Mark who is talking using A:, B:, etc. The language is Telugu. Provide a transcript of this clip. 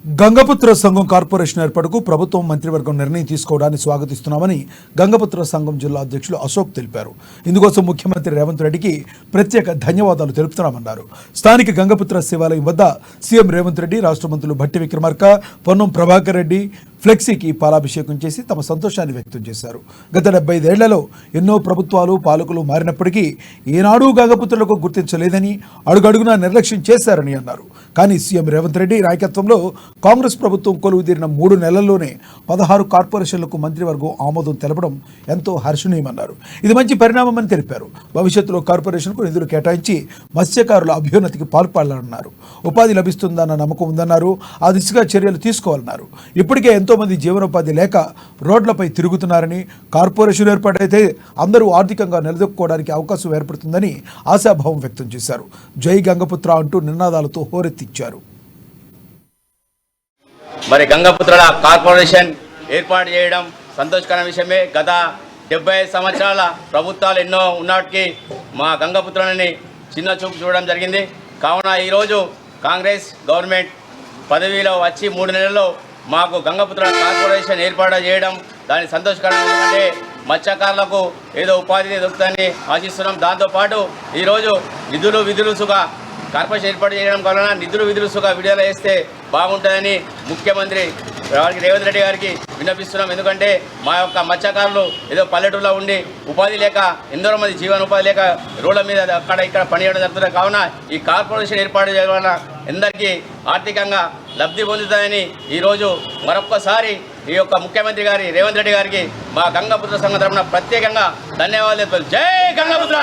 A: గంగపుత్ర సంఘం కార్పొరేషన్ ఏర్పాటుకు ప్రభుత్వం మంత్రివర్గం నిర్ణయం తీసుకోవడాన్ని స్వాగతిస్తున్నామని గంగపుత్ర సంఘం జిల్లా అధ్యక్షులు అశోక్ తెలిపారు. ఇందుకోసం ముఖ్యమంత్రి రేవంత్ రెడ్డికి ప్రత్యేక ధన్యవాదాలు తెలుపుతున్నామన్నారు. స్థానిక గంగపుత్ర శివాలయం వద్ద సీఎం రేవంత్ రెడ్డి, రాష్ట్ర మంత్రులు భట్టి విక్రమార్క, పొన్నం ప్రభాకర్ రెడ్డి ఫ్లెక్సీకి పాలాభిషేకం చేసి తమ సంతోషాన్ని వ్యక్తం చేశారు. గత 75 ఏళ్లలో ఎన్నో ప్రభుత్వాలు పాలకులు మారినప్పటికీ ఏనాడూ గంగపుత్రులకు గుర్తించలేదని, అడుగడుగునా నిర్లక్ష్యం చేశారని అన్నారు. కానీ సీఎం రేవంత్ రెడ్డి నాయకత్వంలో కాంగ్రెస్ ప్రభుత్వం కొలువుదీరిన 3 నెలల్లోనే 16 కార్పొరేషన్లకు మంత్రివర్గం ఆమోదం తెలపడం ఎంతో హర్షణీయమన్నారు. ఇది మంచి పరిణామమని తెలిపారు. భవిష్యత్తులో కార్పొరేషన్కు నిధులు కేటాయించి మత్స్యకారుల అభ్యున్నతికి పాల్పడాలన్నారు. ఉపాధి లభిస్తుందన్న నమ్మకం ఉందన్నారు. ఆ దిశగా చర్యలు తీసుకోవాలన్నారు. ఇప్పటికే ఎంతో మంది జీవనోపాధి లేక రోడ్లపై తిరుగుతున్నారని, కార్పొరేషన్ ఏర్పాటైతే అందరూ ఆర్థికంగా నిలదొక్కుకోవడానికి అవకాశం ఏర్పడుతుందని ఆశాభావం వ్యక్తం చేశారు. జై గంగపుత్ర అంటూ నినాదాలతో హోరెత్తిచ్చారు.
B: మరి గంగపుత్రుల కార్పొరేషన్ ఏర్పాటు చేయడం సంతోషకరమైన విషయమే. గత 75 సంవత్సరాల ప్రభుత్వాలు ఎన్నో ఉన్నటికీ మా గంగపుత్రులని చిన్న చూపు చూడడం జరిగింది. కావున ఈరోజు కాంగ్రెస్ గవర్నమెంట్ పదవిలో వచ్చి 3 నెలల్లో మాకు గంగపుత్రుల కార్పొరేషన్ ఏర్పాటు చేయడం దాని సంతోషకరం. ఎందుకంటే మత్స్యకారులకు ఏదో ఉపాధి దొరుకుతుందని ఆశిస్తున్నాం. దాంతోపాటు ఈరోజు నిధులు విధులుసుగా కార్పొరేషన్ ఏర్పాటు చేయడం వలన నిధులు విధులుసుగా విడుదల చేస్తే బాగుంటుందని ముఖ్యమంత్రి రేవంత్ రెడ్డి గారికి విన్నపిస్తున్నాం. ఎందుకంటే మా యొక్క మత్స్యకారులు ఏదో పల్లెటూరులో ఉండి ఉపాధి లేక ఎందరో మంది జీవనోపాధి లేక రోడ్ల మీద అక్కడ ఇక్కడ పనిచేయడం జరుగుతుంది. కావున ఈ కార్పొరేషన్ ఏర్పాటు చేయడం వలన అందరికీ ఆర్థికంగా లబ్ధి పొందుతాయని ఈరోజు మరొక్కసారి ఈ యొక్క ముఖ్యమంత్రి గారి రేవంత్ రెడ్డి గారికి మా గంగపుత్ర సంఘం తరఫున ప్రత్యేకంగా ధన్యవాదాలు. జై గంగపుత్ర.